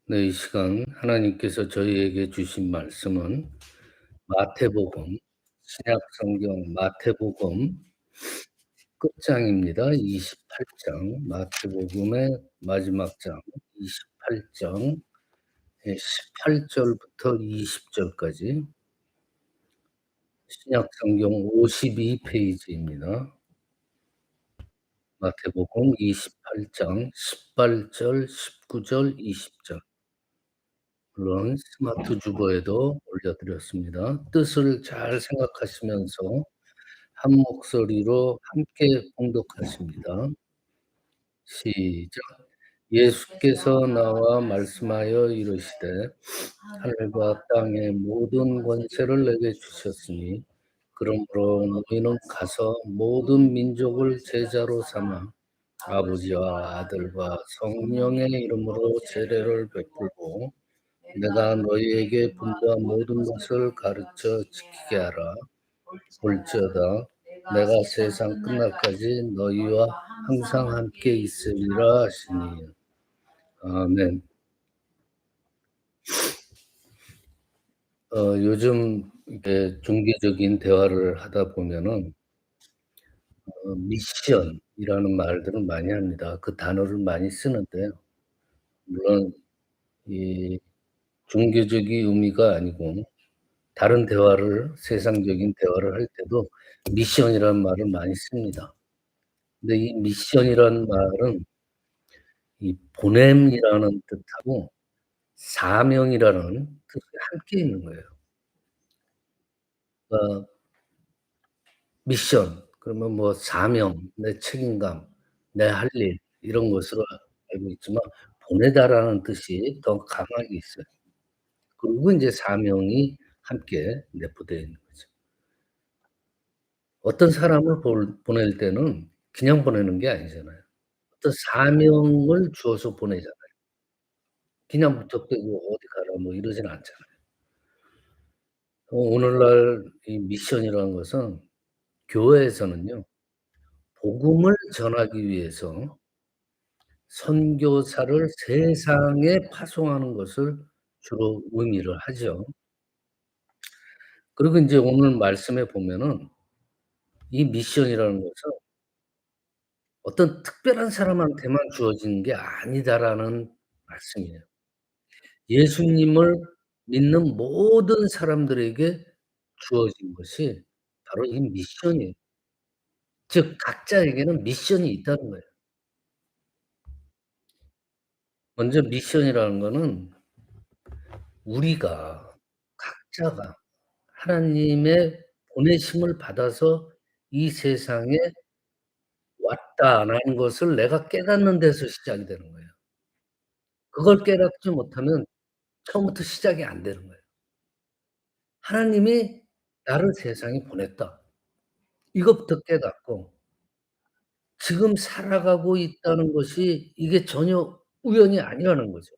네, 이 시간 하나님께서 저희에게 주신 말씀은 마태복음, 신약 성경 마태복음 끝장입니다. 28장, 마태복음의 마지막 장, 28장, 18절부터 20절까지 신약 성경 52페이지입니다. 마태복음 28장 18절, 19절, 20절. 물론 스마트 주보에도 올려 드렸습니다. 뜻을 잘 생각하시면서 한 목소리로 함께 봉독하십니다. 시작. 예수께서 나와 말씀하여 이르시되 하늘과 땅의 모든 권세를 내게 주셨으니 그러므로 너희는 가서 모든 민족을 제자로 삼아 아버지와 아들과 성령의 이름으로 세례를 베풀고 내가 너희에게 분부한 모든 것을 가르쳐 지키게 하라. 볼지어다 내가 세상 끝날까지 너희와 항상 함께 있으리라 하시니. 아멘. 요즘 이렇게 종교적인 대화를 하다 보면은 미션이라는 말들을 많이 합니다. 그 단어를 많이 쓰는데요. 물론 이 종교적인 의미가 아니고 다른 대화를 세상적인 대화를 할 때도 미션이라는 말을 많이 씁니다. 근데 이 미션이라는 말은 이 보냄이라는 뜻하고 사명이라는 뜻이 함께 있는 거예요. 그러니까 미션 그러면 뭐 사명, 내 책임감, 내 할 일 이런 것으로 알고 있지만 보내다라는 뜻이 더 강하게 있어요. 그리고 인제 사명이 함께 내포되어 있는 거죠. 어떤 사람을 보낼 때는 그냥 보내는 게 아니잖아요. 어떤 사명을 주어서 보내잖아요. 그냥 무턱대고 어디 가라 뭐 이러진 않잖아요. 오늘날 이 미션이라는 것은 교회에서는요. 복음을 전하기 위해서 선교사를 세상에 파송하는 것을 주로 의미를 하죠. 그리고 인제 오늘 말씀에 보면은 이 미션이라는 것은 어떤 특별한 사람한테만 주어지는 게 아니다라는 말씀이에요. 예수님을 믿는 모든 사람들에게 주어진 것이 바로 이 미션이에요. 즉 각자에게는 미션이 있다는 거예요. 먼저 미션이라는 거는 우리가 각자가 하나님의 보내심을 받아서 이 세상에 왔다라는 것을 내가 깨닫는 데서 시작이 되는 거예요. 그걸 깨닫지 못하면 처음부터 시작이 안 되는 거예요. 하나님이 나를 세상에 보냈다. 이것부터 깨닫고 지금 살아가고 있다는 것이 이게 전혀 우연이 아니라는 거죠.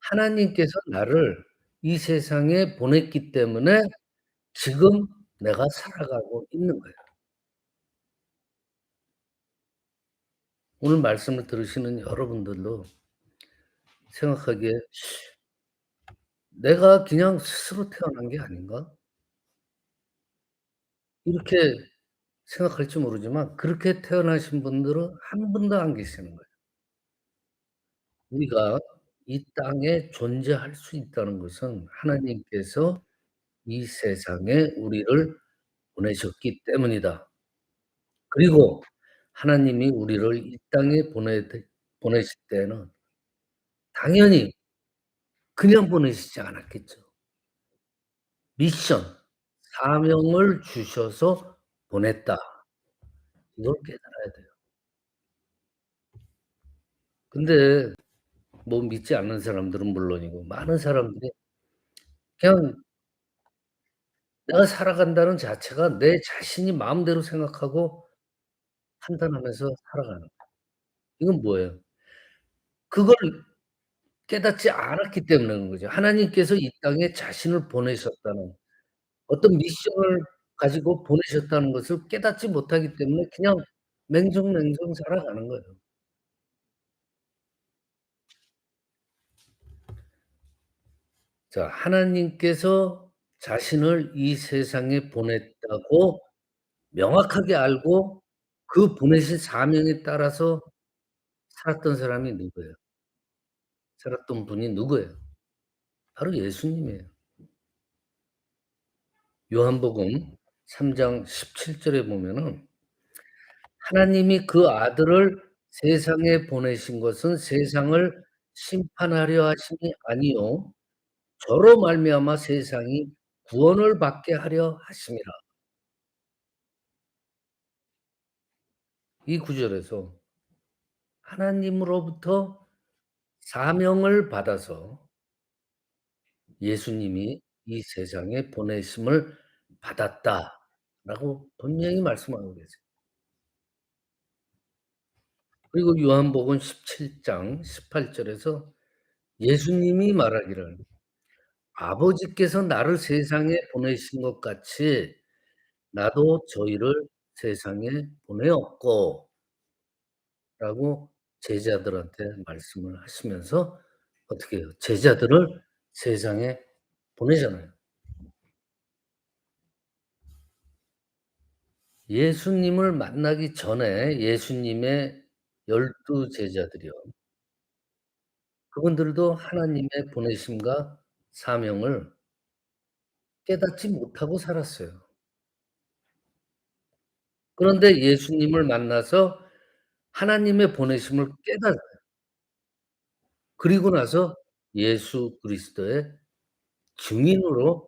하나님께서 나를 이 세상에 보냈기 때문에 지금 내가 살아가고 있는 거예요. 오늘 말씀을 들으시는 여러분들도 생각하기에 '내가 그냥 스스로 태어난 게 아닌가?' 이렇게 생각할지 모르지만 그렇게 태어나신 분들은 한 분도 안 계시는 거예요. 우리가 이 땅에 존재할 수 있다는 것은 하나님께서 이 세상에 우리를 보내셨기 때문이다. 그리고 하나님이 우리를 이 땅에 보내실 때에는 당연히 그냥 보내시지 않았겠죠. 미션, 사명을 주셔서 보냈다. 이걸 깨달아야 돼요. 근데 뭐 믿지 않는 사람들은 물론이고 많은 사람들이 그냥 내가 살아간다는 자체가 내 자신이 마음대로 생각하고 판단하면서 살아가는 거예요. 이건 뭐예요? 그걸 깨닫지 않았기 때문에 그런 거죠. 하나님께서 이 땅에 자신을 보내셨다는 어떤 미션을 가지고 보내셨다는 것을 깨닫지 못하기 때문에 그냥 맹정맹정 살아가는 거예요. 자, 하나님께서 자신을 이 세상에 보냈다고 명확하게 알고 그 보내신 사명에 따라서 살았던 사람이 누구예요? 살았던 분이 누구예요? 바로 예수님이에요. 요한복음 3장 17 절에 보면은 하나님이 그 아들을 세상에 보내신 것은 세상을 심판하려 하심이 아니요 저로 말미암아 세상이 구원을 받게 하려 하심이라. 이 구절에서 하나님으로부터 사명을 받아서 예수님이 이 세상에 보내심을 받았다라고 분명히 말씀하고 계세요. 그리고 요한복음 17장 18 절에서 예수님이 말하기를 "아버지께서 나를 세상에 보내신 것 같이 나도 저희를 세상에 보내었고" 라고 제자들한테 말씀을 하시면서 어떻게 해요? 제자들을 세상에 보내잖아요. 예수님을 만나기 전에 예수님의 12 제자들이요. 그분들도 하나님의 보내심과 사명을 깨닫지 못하고 살았어요. 그런데 예수님을 만나서 하나님의 보내심을 깨닫 그리고 나서 예수 그리스도의 증인으로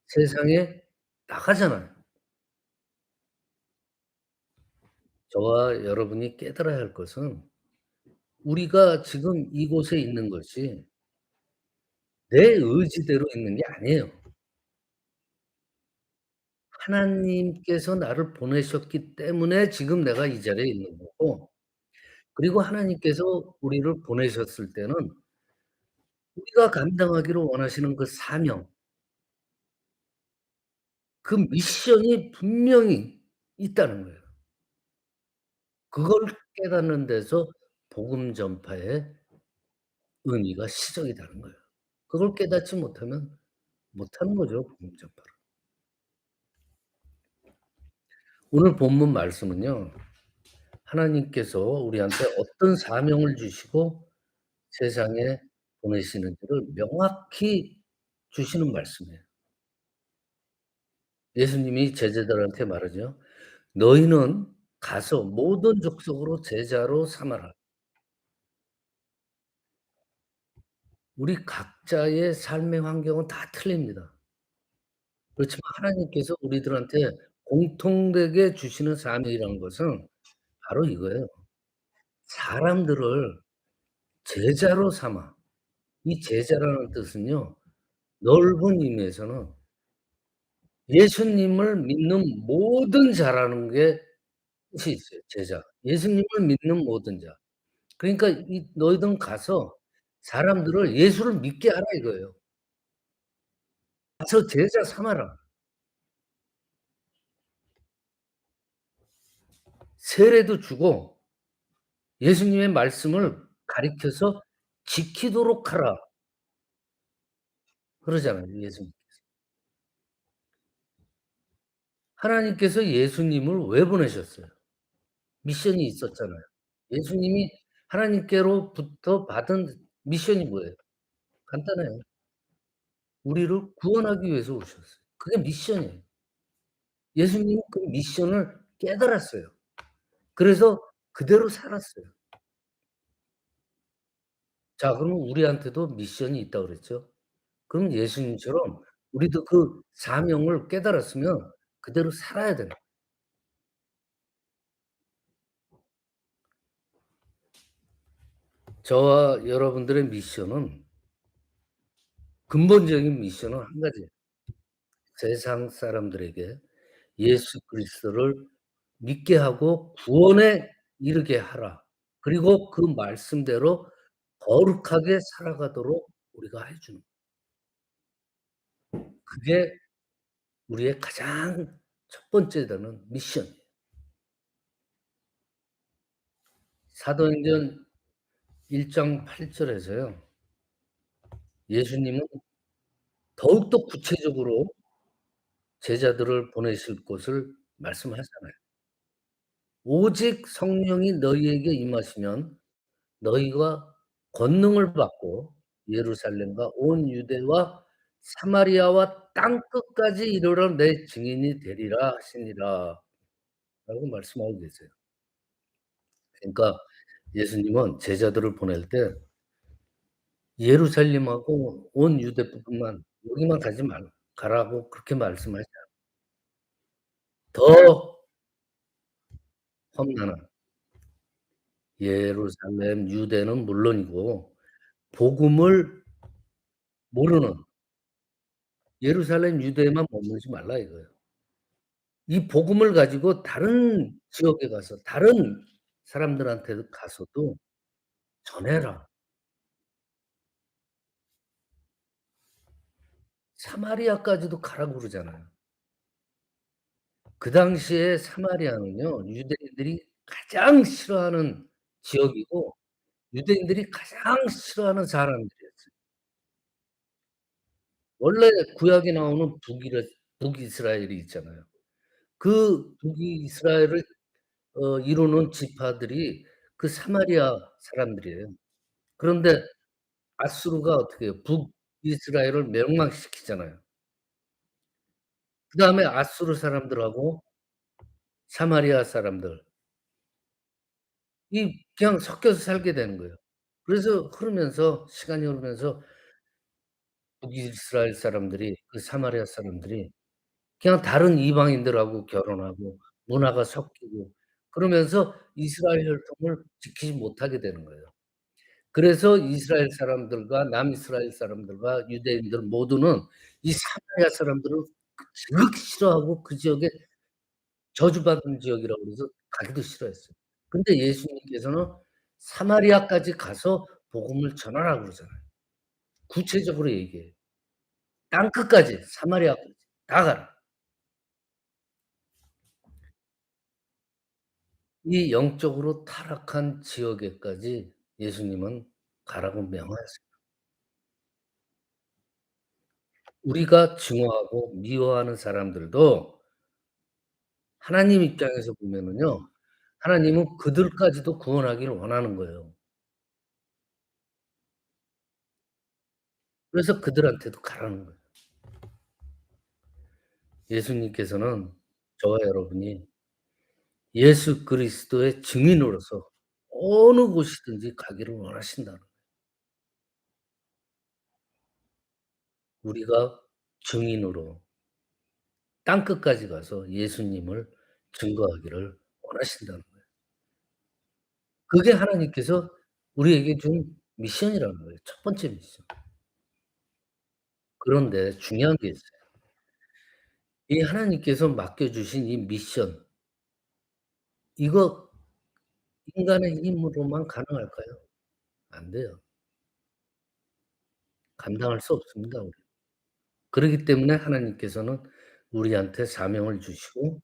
세상에 나가잖아요. 저와 여러분이 깨달아야 할 것은 우리가 지금 이곳에 있는 것이 내 의지대로 있는 게 아니에요. 하나님께서 나를 보내셨기 때문에 지금 내가 이 자리에 있는 거고 그리고 하나님께서 우리를 보내셨을 때는 우리가 감당하기를 원하시는 그 사명, 그 미션이 분명히 있다는 거예요. 그걸 깨닫는 데서 복음 전파의 의미가 시작이 되는 거예요. 그걸 깨닫지 못하면 못하는 거죠, 복음 전파를. 오늘 본문 말씀은요. 하나님께서 우리한테 어떤 사명을 주시고 세상에 보내시는지를 명확히 주시는 말씀이에요. 예수님이 제자들한테 말하죠. "너희는 가서 모든 족속으로 제자로 삼아라." 우리 각자의 삶의 환경은 다 틀립니다. 그렇지만 하나님께서 우리들한테 공통되게 주시는 사명이라는 것은 바로 이거예요. 사람들을 제자로 삼아. 이 제자라는 뜻은요. 넓은 의미에서는 예수님을 믿는 모든 자라는 게 뜻이 있어요, 제자. 예수님을 믿는 모든 자. 그러니까 이 "너희들은 가서 사람들을 예수를 믿게 하라." 이거예요. 가서 제자 삼아라. 세례도 주고 예수님의 말씀을 가리켜서 지키도록 하라. 그러잖아요, 예수님. 하나님께서 예수님을 왜 보내셨어요? 미션이 있었잖아요. 예수님이 하나님께로부터 받은 미션이 뭐예요? 간단해요. 우리를 구원하기 위해서 오셨어요. 그게 미션이에요. 예수님은 그 미션을 깨달았어요. 그래서 그대로 살았어요. 자, 그러면 우리한테도 미션이 있다고 그랬죠. 그럼 예수님처럼 우리도 그 사명을 깨달았으면 그대로 살아야 돼요. 저와 여러분들의 미션은 근본적인 미션은 한 가지예요. 세상 사람들에게 예수 그리스도를 믿게 하고 구원에 이르게 하라. 그리고 그 말씀대로 거룩하게 살아가도록 우리가 해 주는 그게 우리의 가장 첫 번째 되는 미션이에요. 사도행전 1장 8 절에서요. 예수님은 더욱더 구체적으로 제자들을 보내실 곳을 말씀하잖아요. "오직 성령이 너희에게 임하시면 너희가 권능을 받고 예루살렘과 온 유대와 사마리아와 땅 끝까지 이르러 내 증인이 되리라." 하시니라 라고 말씀하고 계세요. 그러니까 예수님은 제자들을 보낼 때 예루살렘하고 온 유대뿐만 여기만 가지 말 가라고 그렇게 말씀하지 않아요. 더 험난한 예루살렘, 유대는 물론이고 복음을 모르는 예루살렘, 유대에만 머물지 말라 이거예요. 이 복음을 가지고 다른 지역에 가서 다른 사람들한테 가서도 전해라. 사마리아까지도 가라고 그러잖아요. 그 당시에 사마리아는요, 유대인들이 가장 싫어하는 지역이고 유대인들이 가장 싫어하는 사람들이었어요. 원래 구약에 나오는 북이스라엘이 있잖아요. 그 북이스라엘을 이루는 지파들이 그 사마리아 사람들이에요. 그런데 아수르가 어떻게 해요? 북이스라엘을 멸망시키잖아요. 그다음에 아수르 사람들하고 사마리아 사람들 그냥 섞여서 살게 되는 거예요. 그래서 흐르면서 시간이 흐르면서 북이스라엘 사람들이 그 사마리아 사람들이 그냥 다른 이방인들하고 결혼하고 문화가 섞이고 그러면서 이스라엘 혈통을 지키지 못하게 되는 거예요. 그래서 이스라엘 사람들과 남이스라엘 사람들과 유대인들 모두는 이 사마리아 사람들을 극 싫어하고 그 지역에 저주받은 지역이라고 그래서 가기도 싫어했어요. 근데 예수님께서는 사마리아까지 가서 복음을 전하라고 그러잖아요. 구체적으로 얘기해요. 땅끝까지 사마리아까지 다 가라. 이 영적으로 타락한 지역에까지 예수님은 가라고 명하셨어요. 우리가 증오하고 미워하는 사람들도 하나님 입장에서 보면은요. 하나님은 그들까지도 구원하기를 원하는 거예요. 그래서 그들한테도 가라는 거예요. 예수님께서는 저와 여러분이 예수 그리스도의 증인으로서 어느 곳이든지 가기를 원하신다는 거예요. 우리가 증인으로 땅끝까지 가서 예수님을 증거하기를 원하신다는 거예요. 그게 하나님께서 우리에게 준 미션이라는 거예요. 첫 번째 미션. 그런데 중요한 게 있어요. 이 하나님께서 맡겨 주신 이 미션 이거 인간의 힘으로만 가능할까요? 안 돼요. 감당할 수 없습니다 우리. 그러기 때문에 하나님께서는 우리한테 사명을 주시고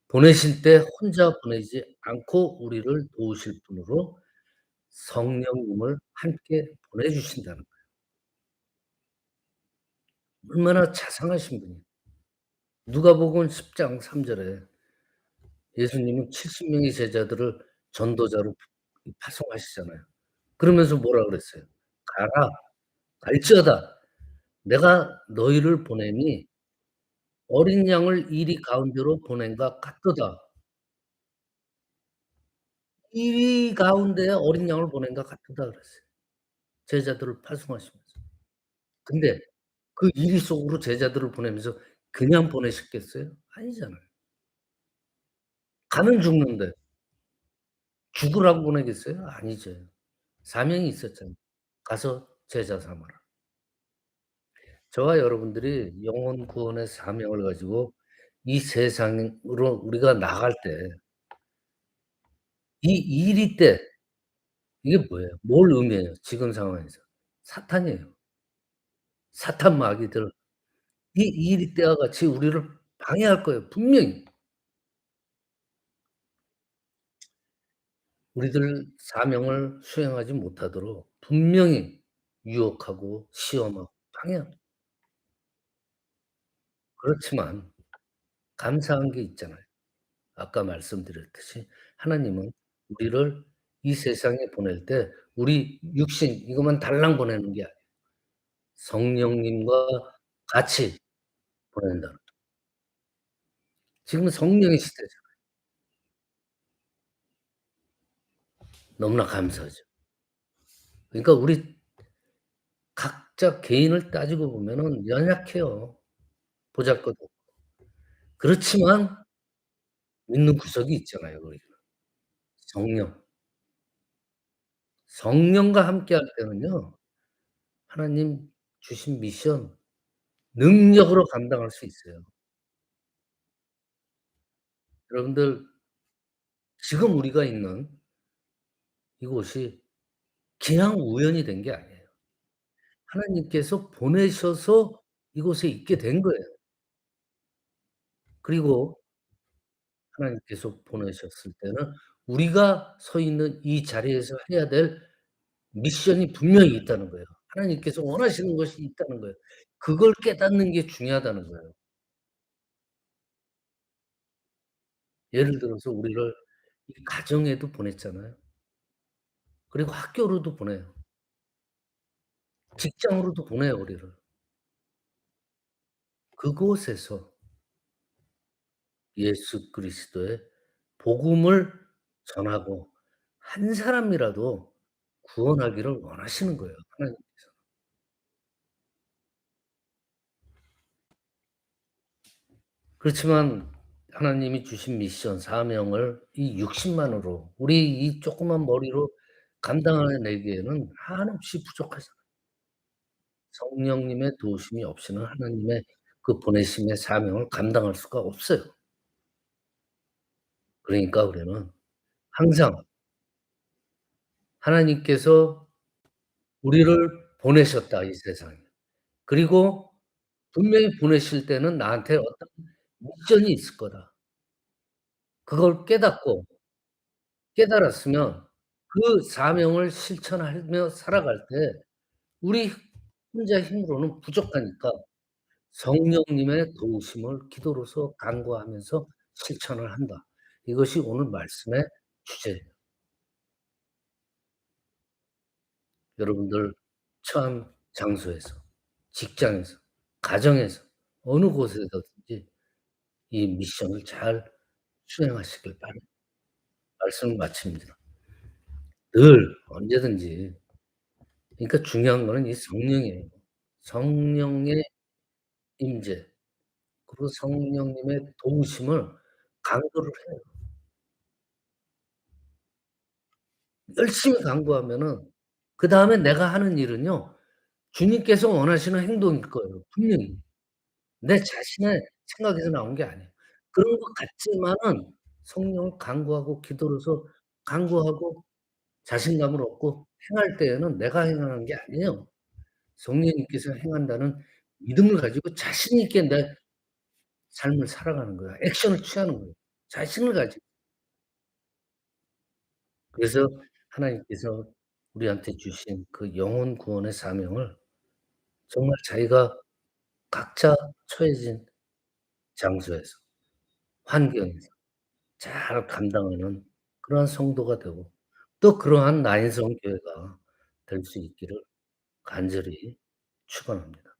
보내실 때 혼자 보내지 않고 우리를 도우실 분으로 성령님을 함께 보내 주신다는 거예요. 얼마나 자상하신 분이에요. 누가복음 10장 3 절에 예수님은 70 명의 제자들을 전도자로 파송하시잖아요. 그러면서 뭐라 그랬어요? "가라. 갈지어다. 내가 너희를 보냄이 어린 양을 이리 가운데로 보낸과 같도다." 이리 가운데에 어린 양을 보낸과 같도다 그랬어요. 제자들을 파송하시면서. 근데 그 이리 속으로 제자들을 보내면서 그냥 보내셨겠어요? 아니잖아요. 가면 죽는데 죽으라고 보내겠어요? 아니죠. 사명이 있었잖아요. 가서 제자 삼아라. 저와 여러분들이 영혼 구원의 사명을 가지고 이 세상으로 우리가 나갈 때 이 이리 때 이게 뭐예요? 뭘 의미해요? 지금 상황에서? 사탄이에요. 사탄 마귀들 이 이리 때와 같이 우리를 방해할 거예요 분명히. 우리들 사명을 수행하지 못하도록 분명히 유혹하고 시험하고 방해합니다. 그렇지만 감사한 게 있잖아요. 아까 말씀드렸듯이 하나님은 우리를 이 세상에 보낼 때 우리 육신 이것만 달랑 보내는 게 아니에요. 성령님과 같이 보낸다는 지금은 성령의 시대잖아요. 너무나 감사하죠. 그러니까 우리 각자 개인을 따지고 보면은 연약해요. 보잘것없고. 그렇지만 믿는 구석이 있잖아요 우리가. 성령. 성령과 함께할 때는요 하나님 주신 미션 능력으로 감당할 수 있어요. 여러분들 지금 우리가 있는 이곳이 그냥 우연이 된 게 아니에요. 하나님께서 보내셔서 이곳에 있게 된 거예요. 그리고 하나님께서 보내셨을 때는 우리가 서 있는 이 자리에서 해야 될 미션이 분명히 있다는 거예요. 하나님께서 원하시는 것이 있다는 거예요. 그걸 깨닫는 게 중요하다는 거예요. 예를 들어서 우리를 이 가정에도 보냈잖아요. 그리고 학교로도 보내요. 직장으로도 보내요 우리를. 그곳에서 예수 그리스도의 복음을 전하고 한 사람이라도 구원하기를 원하시는 거예요 하나님께서. 그렇지만 하나님이 주신 미션 사명을 이 육신만으로 우리 이 조그만 머리로 감당해내기에는 한없이 부족하잖아요. 성령님의 도우심이 없이는 하나님의 그 보내심의 사명을 감당할 수가 없어요. 그러니까 우리는 항상 하나님께서 우리를 보내셨다 이 세상에. 그리고 분명히 보내실 때는 나한테 어떤 미션이 있을 거다. 그걸 깨달았으면 그 사명을 실천하며 살아갈 때 우리 혼자 힘으로는 부족하니까 성령님의 도우심을 기도로서 간구하면서 실천을 한다. 이것이 오늘 말씀의 주제예요. 여러분들 처한 장소에서, 직장에서, 가정에서 어느 곳에서든지 이 미션을 잘 수행하시길 바랍니다. 말씀을 마칩니다. 늘 언제든지 그러니까 중요한 거는 이 성령이에요. 성령의 임재 그리고 성령님의 도우심을 강구를 해요. 열심히 강구하면은 그다음에 내가 하는 일은요 주님께서 원하시는 행동일 거예요 분명히. 내 자신의 생각에서 나온 게 아니에요. 그런 것 같지만은 성령을 간구하고 기도로서 간구하고 자신감을 얻고 행할 때에는 내가 행하는 게 아니에요. 성령님께서 행한다는 믿음을 가지고 자신 있게 내 삶을 살아가는 거야. 액션을 취하는 거예요. 자신을 가지고. 그래서 하나님께서 우리한테 주신 그 영혼 구원의 사명을 정말 자기가 각자 처해진 장소에서 환경에서 잘 감당하는 그러한 성도가 되고 또 그러한 나인성 교회가 될 수 있기를 간절히 축원합니다.